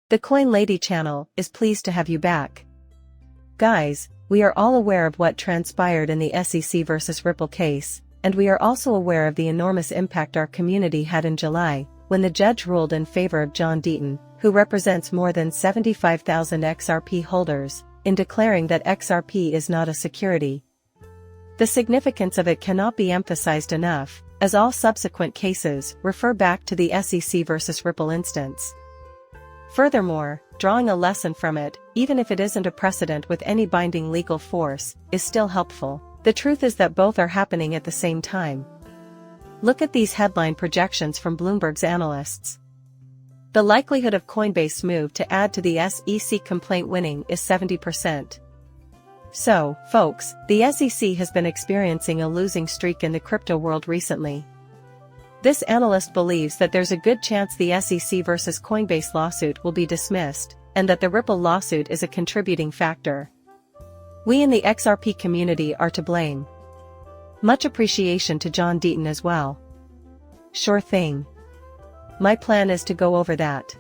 The Coin Lady channel is pleased to have you back. Guys, we are all aware of what transpired in the SEC versus Ripple case, and we are also aware of the enormous impact our community had in July, when the judge ruled in favor of John Deaton, who represents more than 75,000 XRP holders, in declaring that XRP is not a security. The significance of it cannot be emphasized enough, as all subsequent cases refer back to the SEC versus Ripple instance. Furthermore, drawing a lesson from it, even if it isn't a precedent with any binding legal force, is still helpful. The truth is that both are happening at the same time. Look at these headline projections from Bloomberg's analysts. The likelihood of Coinbase's move to add to the SEC complaint winning is 70%. So, folks, the SEC has been experiencing a losing streak in the crypto world recently. This analyst believes that there's a good chance the SEC versus Coinbase lawsuit will be dismissed, and that the Ripple lawsuit is a contributing factor. We in the XRP community are to blame. Much appreciation to John Deaton as well. Sure thing. My plan is to go over that.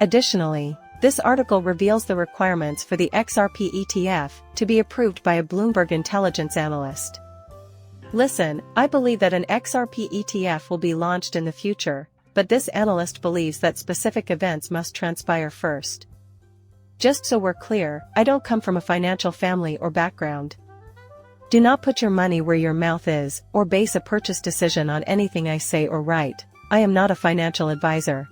Additionally, this article reveals the requirements for the XRP ETF to be approved by a Bloomberg intelligence analyst. Listen, I believe that an XRP ETF will be launched in the future, but this analyst believes that specific events must transpire first. Just so we're clear, I don't come from a financial family or background. Do not put your money where your mouth is, or base a purchase decision on anything I say or write. I am not a financial advisor.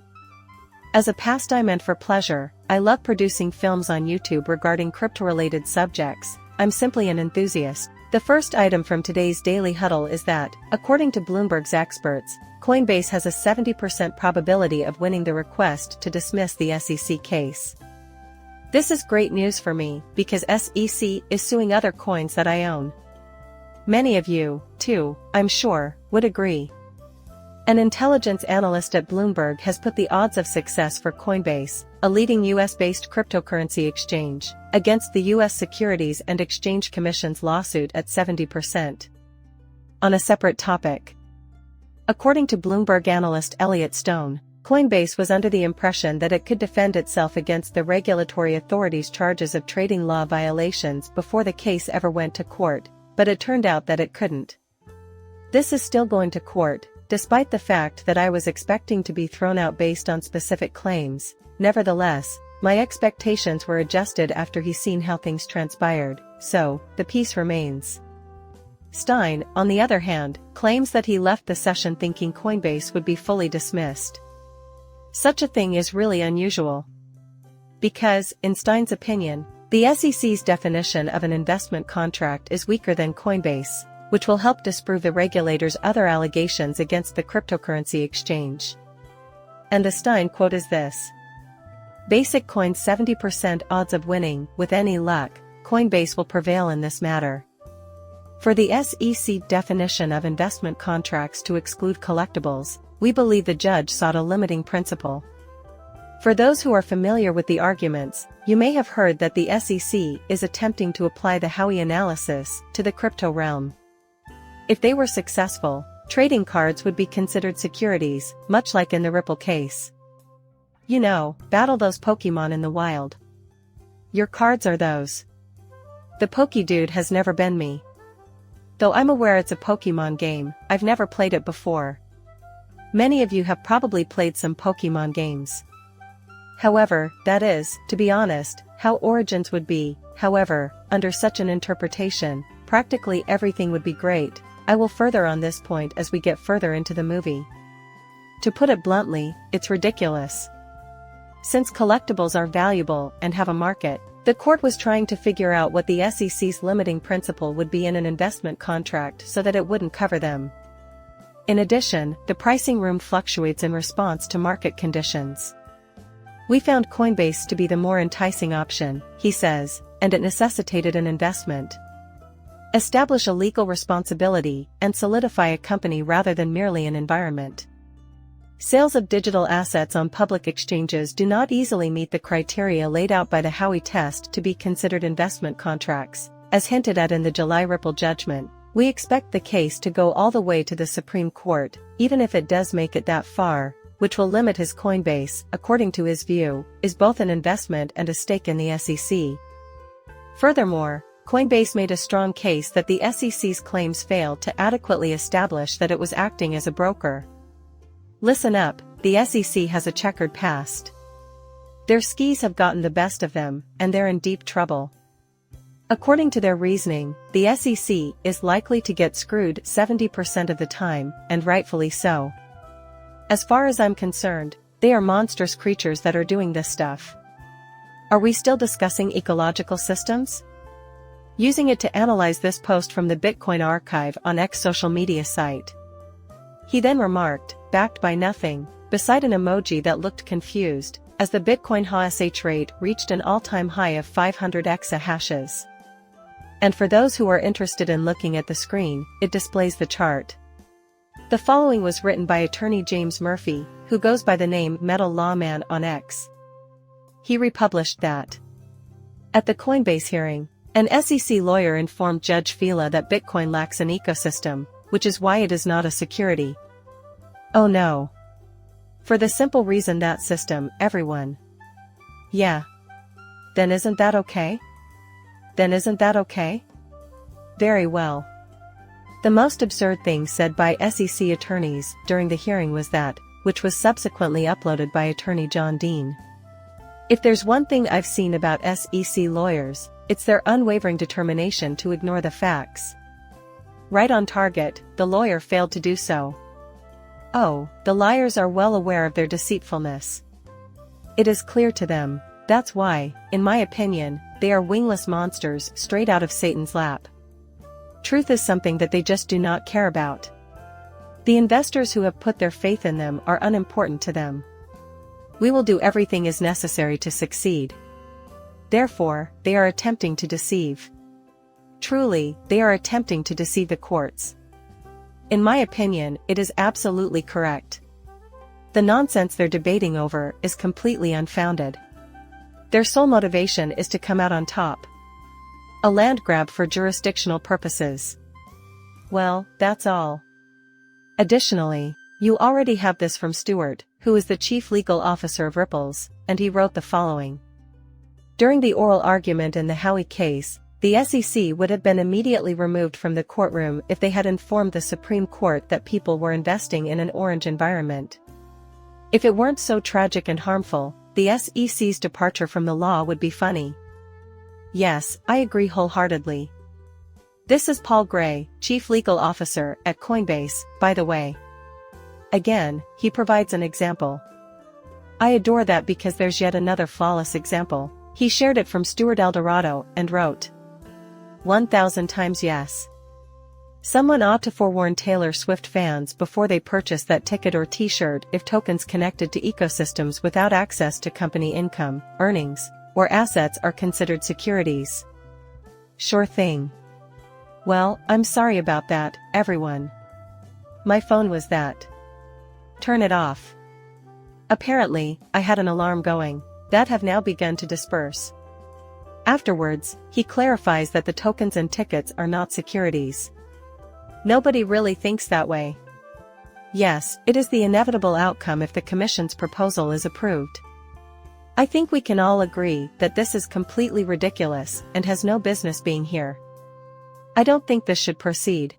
As a pastime and for pleasure, I love producing films on YouTube regarding crypto-related subjects. I'm simply an enthusiast. The first item from today's Daily Huddle is that, according to Bloomberg's experts, Coinbase has a 70% probability of winning the request to dismiss the SEC case. This is great news for me, because SEC is suing other coins that I own. Many of you, too, I'm sure, would agree. An intelligence analyst at Bloomberg has put the odds of success for Coinbase, a leading US-based cryptocurrency exchange, against the US Securities and Exchange Commission's lawsuit at 70%. On a separate topic. According to Bloomberg analyst Elliot Stone, Coinbase was under the impression that it could defend itself against the regulatory authorities' charges of trading law violations before the case ever went to court, but it turned out that it couldn't. This is still going to court, despite the fact that I was expecting to be thrown out based on specific claims. Nevertheless, my expectations were adjusted after he's seen how things transpired, so, the peace remains. Stein, on the other hand, claims that he left the session thinking Coinbase would be fully dismissed. Such a thing is really unusual. Because, in Stein's opinion, the SEC's definition of an investment contract is weaker than Coinbase, which will help disprove the regulator's other allegations against the cryptocurrency exchange. And the Stein quote is this. Basic Coin's 70% odds of winning. With any luck, Coinbase will prevail in this matter. For the SEC definition of investment contracts to exclude collectibles, we believe the judge sought a limiting principle. For those who are familiar with the arguments, you may have heard that the SEC is attempting to apply the Howey analysis to the crypto realm. If they were successful, trading cards would be considered securities, much like in the Ripple case. You know, battle those Pokemon in the wild. Your cards are those. The Pokedude has never been me. Though I'm aware it's a Pokemon game, I've never played it before. Many of you have probably played some Pokemon games. However, that is, to be honest, how Origins would be. However, under such an interpretation, practically everything would be great. I will further on this point as we get further into the movie. To put it bluntly, it's ridiculous. Since collectibles are valuable and have a market, the court was trying to figure out what the SEC's limiting principle would be in an investment contract so that it wouldn't cover them. In addition, the pricing room fluctuates in response to market conditions. We found Coinbase to be the more enticing option, he says, and it necessitated an investment. Establish a legal responsibility and solidify a company rather than merely an environment. Sales of digital assets on public exchanges do not easily meet the criteria laid out by the Howey test to be considered investment contracts, as hinted at in the July Ripple judgment. We expect the case to go all the way to the Supreme Court. Even if it does make it that far, which will limit his Coinbase, according to his view, is both an investment and a stake in the SEC. Furthermore, Coinbase made a strong case that the SEC's claims failed to adequately establish that it was acting as a broker. Listen up, the SEC has a checkered past. Their skis have gotten the best of them, and they're in deep trouble. According to their reasoning, the SEC is likely to get screwed 70% of the time, and rightfully so. As far as I'm concerned, they are monstrous creatures that are doing this stuff. Are we still discussing ecological systems? Using it to analyze this post from the Bitcoin archive on X social media site. He then remarked, backed by nothing, beside an emoji that looked confused, as the Bitcoin hash rate reached an all-time high of 500 exahashes. And for those who are interested in looking at the screen, it displays the chart. The following was written by attorney James Murphy, who goes by the name Metal Lawman on X. He republished that. At the Coinbase hearing, an SEC lawyer informed Judge Fila that Bitcoin lacks an ecosystem, which is why it is not a security. Oh no. For the simple reason that system, everyone. Yeah. Then isn't that okay? Then isn't that okay? Very well. The most absurd thing said by SEC attorneys during the hearing was that, which was subsequently uploaded by attorney John Dean. If there's one thing I've seen about SEC lawyers, it's their unwavering determination to ignore the facts. Right on target, the lawyer failed to do so. Oh, the liars are well aware of their deceitfulness. It is clear to them. That's why, in my opinion, they are wingless monsters straight out of Satan's lap. Truth is something that they just do not care about. The investors who have put their faith in them are unimportant to them. We will do everything is necessary to succeed. Therefore, they are attempting to deceive. Truly, they are attempting to deceive the courts. In my opinion, it is absolutely correct. The nonsense they're debating over is completely unfounded. Their sole motivation is to come out on top. A land grab for jurisdictional purposes. Well, that's all. Additionally, you already have this from Stewart, who is the chief legal officer of Ripples, and he wrote the following. During the oral argument in the Howey case, the SEC would have been immediately removed from the courtroom if they had informed the Supreme Court that people were investing in an orange environment. If it weren't so tragic and harmful, the SEC's departure from the law would be funny. Yes, I agree wholeheartedly. This is Paul Gray, Chief Legal Officer at Coinbase, by the way. Again, he provides an example. I adore that because there's yet another flawless example. He shared it from Stuart Eldorado and wrote, 1,000 times yes. Someone ought to forewarn Taylor Swift fans before they purchase that ticket or t-shirt if tokens connected to ecosystems without access to company income, earnings, or assets are considered securities. Sure thing. Well, I'm sorry about that, everyone. My phone was that. Turn it off. Apparently, I had an alarm going, that have now begun to disperse. Afterwards, he clarifies that the tokens and tickets are not securities. Nobody really thinks that way. Yes, it is the inevitable outcome if the Commission's proposal is approved. I think we can all agree that this is completely ridiculous and has no business being here. I don't think this should proceed.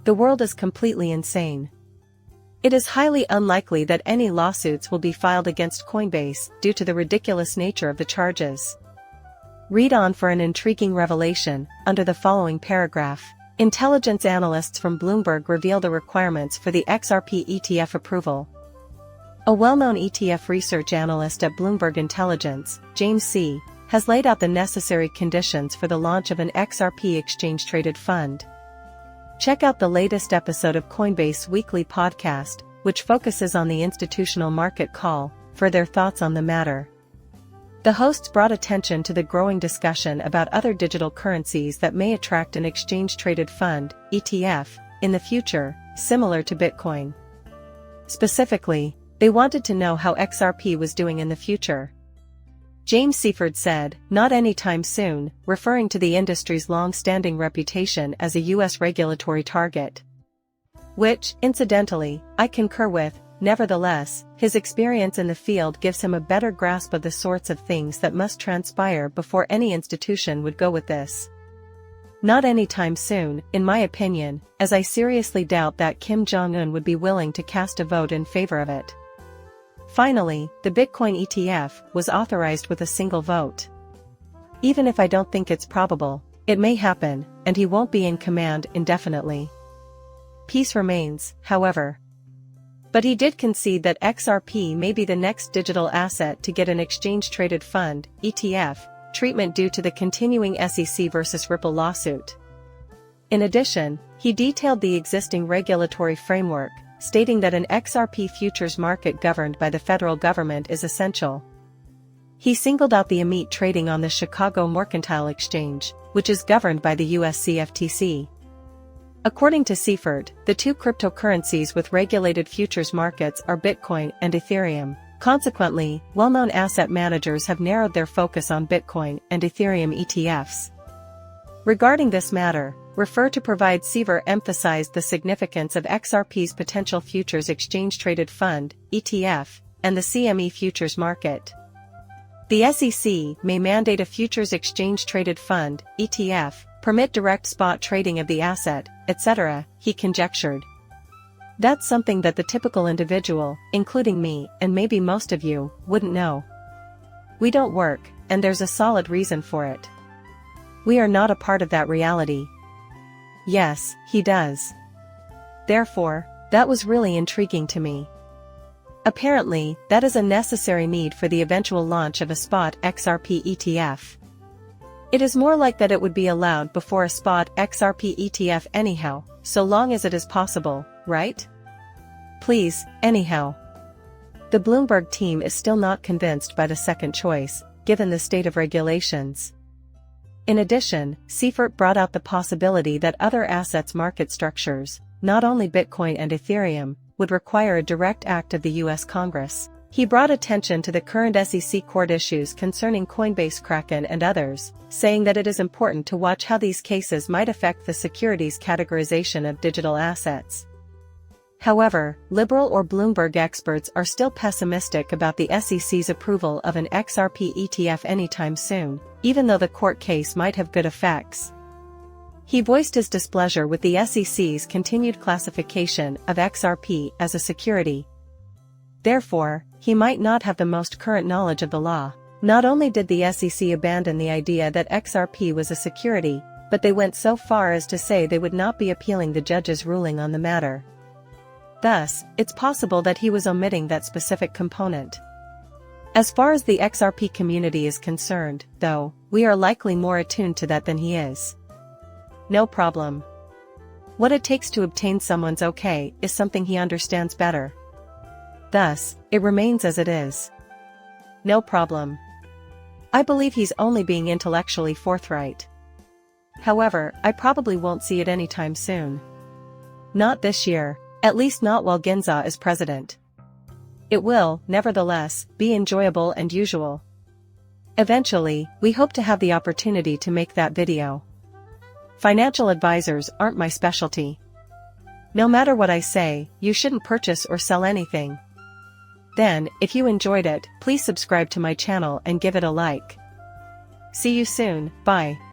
The world is completely insane. It is highly unlikely that any lawsuits will be filed against Coinbase due to the ridiculous nature of the charges. Read on for an intriguing revelation, under the following paragraph. Intelligence analysts from Bloomberg reveal the requirements for the XRP ETF approval. A well-known ETF research analyst at Bloomberg Intelligence, James C., has laid out the necessary conditions for the launch of an XRP exchange-traded fund. Check out the latest episode of Coinbase Weekly Podcast, which focuses on the institutional market call, for their thoughts on the matter. The hosts brought attention to the growing discussion about other digital currencies that may attract an exchange-traded fund, ETF, in the future, similar to Bitcoin. Specifically, they wanted to know how XRP was doing in the future. James Seaford said, "Not anytime soon," referring to the industry's long-standing reputation as a U.S. regulatory target. Which, incidentally, I concur with. nevertheless, his experience in the field gives him a better grasp of the sorts of things that must transpire before any institution would go with this. Not anytime soon, in my opinion, as I seriously doubt that Kim Jong-un would be willing to cast a vote in favor of it. Finally, the Bitcoin ETF was authorized with a single vote. Even if I don't think it's probable, it may happen, and he won't be in command indefinitely. Peace remains, however. But he did concede that XRP may be the next digital asset to get an exchange-traded fund, ETF, treatment due to the continuing SEC versus Ripple lawsuit. In addition, he detailed the existing regulatory framework, stating that an XRP futures market governed by the federal government is essential. He singled out the EMET trading on the Chicago Mercantile Exchange, which is governed by the US CFTC. According to Seifert, the two cryptocurrencies with regulated futures markets are Bitcoin and Ethereum. Consequently, well-known asset managers have narrowed their focus on Bitcoin and Ethereum ETFs. Regarding this matter, refer to provide Seifert emphasized the significance of XRP's potential futures exchange-traded fund, ETF, and the CME futures market. The SEC may mandate a futures exchange-traded fund, ETF, permit direct spot trading of the asset, etc., he conjectured. That's something that the typical individual, including me and maybe most of you, wouldn't know. We don't work, and there's a solid reason for it. We are not a part of that reality. Yes, he does. Therefore, that was really intriguing to me. Apparently, that is a necessary need for the eventual launch of a spot XRP ETF. It is more like that it would be allowed before a spot XRP ETF anyhow, so long as it is possible, right? Please, anyhow. The Bloomberg team is still not convinced by the second choice, given the state of regulations. In addition, Seifert brought out the possibility that other assets market structures, not only Bitcoin and Ethereum, would require a direct act of the US Congress. He brought attention to the current SEC court issues concerning Coinbase, Kraken and others, saying that it is important to watch how these cases might affect the securities categorization of digital assets. However, liberal or Bloomberg experts are still pessimistic about the SEC's approval of an XRP ETF anytime soon, even though the court case might have good effects. He voiced his displeasure with the SEC's continued classification of XRP as a security. Therefore, he might not have the most current knowledge of the law. Not only did the SEC abandon the idea that XRP was a security, but they went so far as to say they would not be appealing the judge's ruling on the matter. Thus, it's possible that he was omitting that specific component. As far as the XRP community is concerned, though, we are likely more attuned to that than he is. No problem. What it takes to obtain someone's okay is something he understands better. Thus, it remains as it is. No problem. I believe he's only being intellectually forthright. However, I probably won't see it anytime soon. Not this year, at least not while Ginza is president. It will, nevertheless, be enjoyable and usual. Eventually, we hope to have the opportunity to make that video. Financial advisors aren't my specialty. No matter what I say, you shouldn't purchase or sell anything. Then, if you enjoyed it, please subscribe to my channel and give it a like. See you soon, bye.